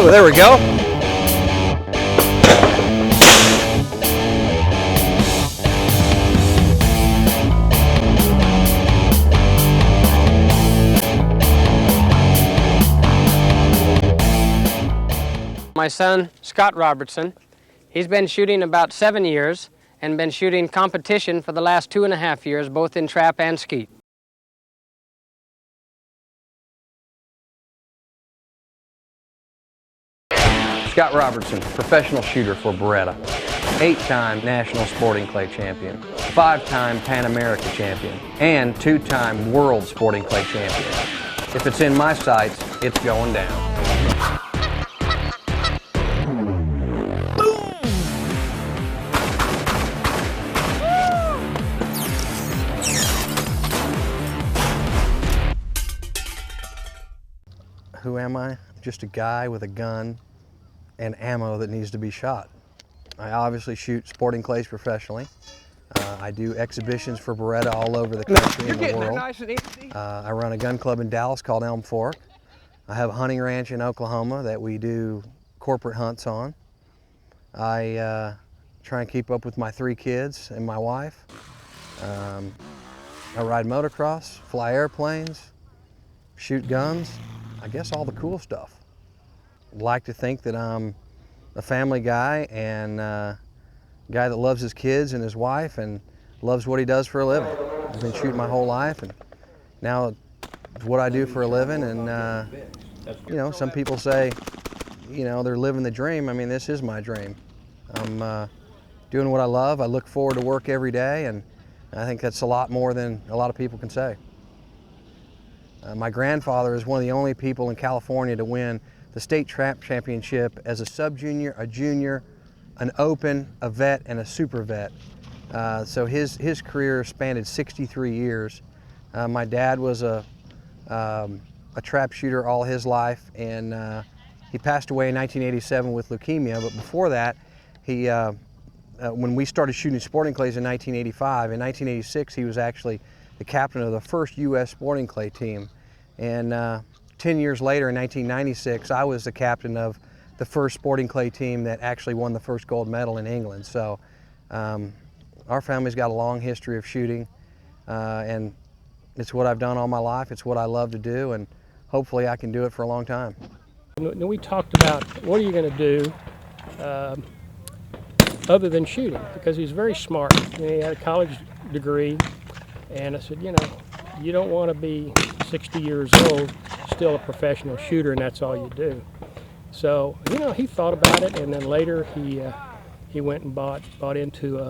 Oh, there we go. My son, Scott Robertson, he's been shooting about 7 years and been shooting competition for the last 2.5 years, both in trap and skeet. Scott Robertson, professional shooter for Beretta, 8-time National Sporting Clay Champion, 5-time Pan America Champion, and 2-time World Sporting Clay Champion. If it's in my sights, it's going down. Who am I? Just a guy with a gun and ammo that needs to be shot. I obviously shoot sporting clays professionally. I do exhibitions for Beretta all over the country and the world. Nice and easy. I run a gun club in Dallas called Elm Fork. I have a hunting ranch in Oklahoma that we do corporate hunts on. I try and keep up with my 3 kids and my wife. I ride motocross, fly airplanes, shoot guns. I guess all the cool stuff. I'd like to think that I'm a family guy and a guy that loves his kids and his wife and loves what he does for a living. I've been shooting my whole life, and now it's what I do for a living. And you know, some people say, you know, they're living the dream. I mean, this is my dream. I'm doing what I love. I look forward to work every day, and I think that's a lot more than a lot of people can say. My grandfather is one of the only people in California to win the state trap championship as a sub-junior, a junior, an open, a vet, and a super vet. So his career spanned 63 years. My dad was a trap shooter all his life, and he passed away in 1987 with leukemia. But before that, he when we started shooting sporting clays in 1985, in 1986 he was actually the captain of the first U.S. sporting clay team. And 10 years later, in 1996, I was the captain of the first sporting clay team that actually won the first gold medal in England. So our family's got a long history of shooting, and it's what I've done all my life. It's what I love to do, and hopefully I can do it for a long time. We talked about what are you going to do other than shooting, because he's very smart. He had a college degree, and I said, you know, you don't want to be 60 years old, still a professional shooter, and that's all you do. So, you know, he thought about it, and then later he went and bought into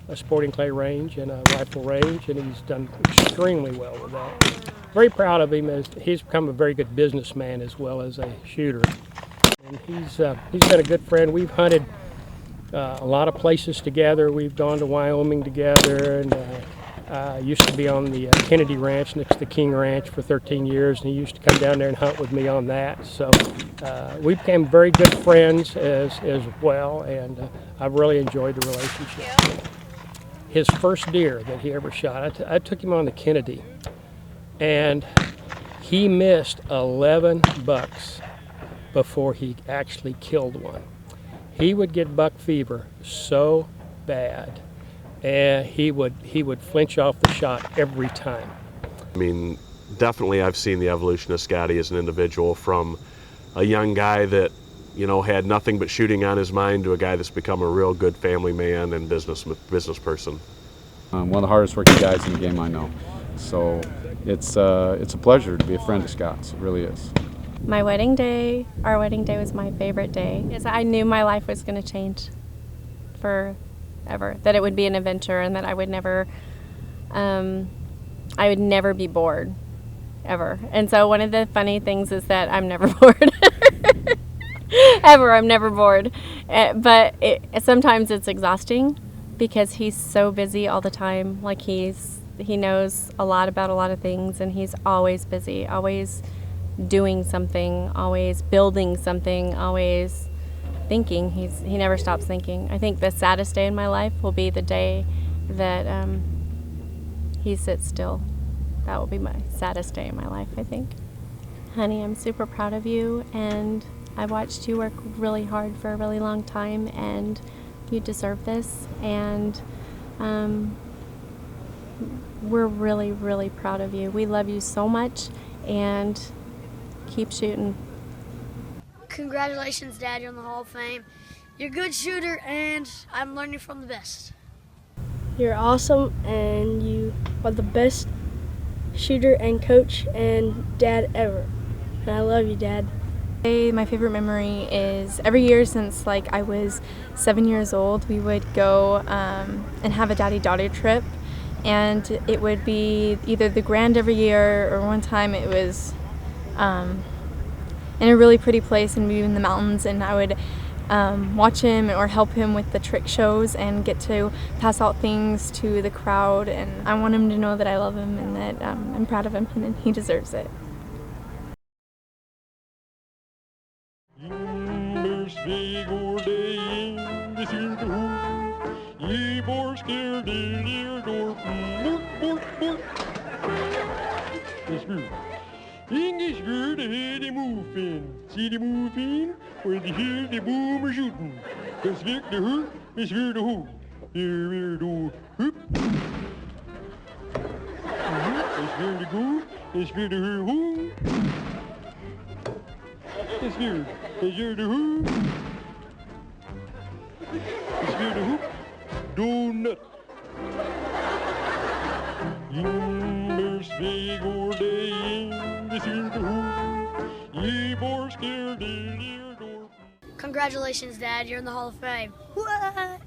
a sporting clay range and a rifle range, and he's done extremely well with that. Very proud of him, as he's become a very good businessman as well as a shooter. And he's been a good friend. We've hunted a lot of places together. We've gone to Wyoming together, and used to be on the Kennedy Ranch next to King Ranch for 13 years, and he used to come down there and hunt with me on that. So we became very good friends as well, and I've really enjoyed the relationship. His first deer that he ever shot, I took him on the Kennedy, and he missed 11 bucks before he actually killed one. He would get buck fever so bad, and he would flinch off the shot every time. I mean, definitely I've seen the evolution of Scotty as an individual, from a young guy that, you know, had nothing but shooting on his mind to a guy that's become a real good family man and business person. One of the hardest working guys in the game I know. So it's a pleasure to be a friend of Scott's. It really is. My wedding day, our wedding day was my favorite day, because I knew my life was going to change forever, that it would be an adventure, and that I would never be bored, ever. And so one of the funny things is that I'm never bored. Ever, I'm never bored. But sometimes it's exhausting, because he's so busy all the time. Like he knows a lot about a lot of things, and he's always busy, always doing something, always building something, always thinking. He never stops thinking. I think the saddest day in my life will be the day that he sits still. That will be my saddest day in my life, I think. Honey, I'm super proud of you, and I watched you work really hard for a really long time, and you deserve this. And we're really, really proud of you. We love you so much, and keep shooting. Congratulations, Dad, you're in the Hall of Fame. You're a good shooter, and I'm learning from the best. You're awesome, and you are the best shooter and coach and dad ever. And I love you, Dad. My favorite memory is every year since I was 7 years old, we would go and have a daddy-daughter trip, and it would be either the Grand every year, or one time it was in a really pretty place and we were in the mountains, and I would watch him or help him with the trick shows and get to pass out things to the crowd, and I want him to know that I love him and that I'm proud of him and he deserves it. English girl, the head they moving. See the moving? Where the hear the boomer shooting. Cause Vic the hoop, is here the hoop. Here the hoop. It's here the go, it's here the hoop. It's here the hoop. It's here the hoop. Donut. Numbers big or day. Congratulations, Dad, you're in the Hall of Fame. What?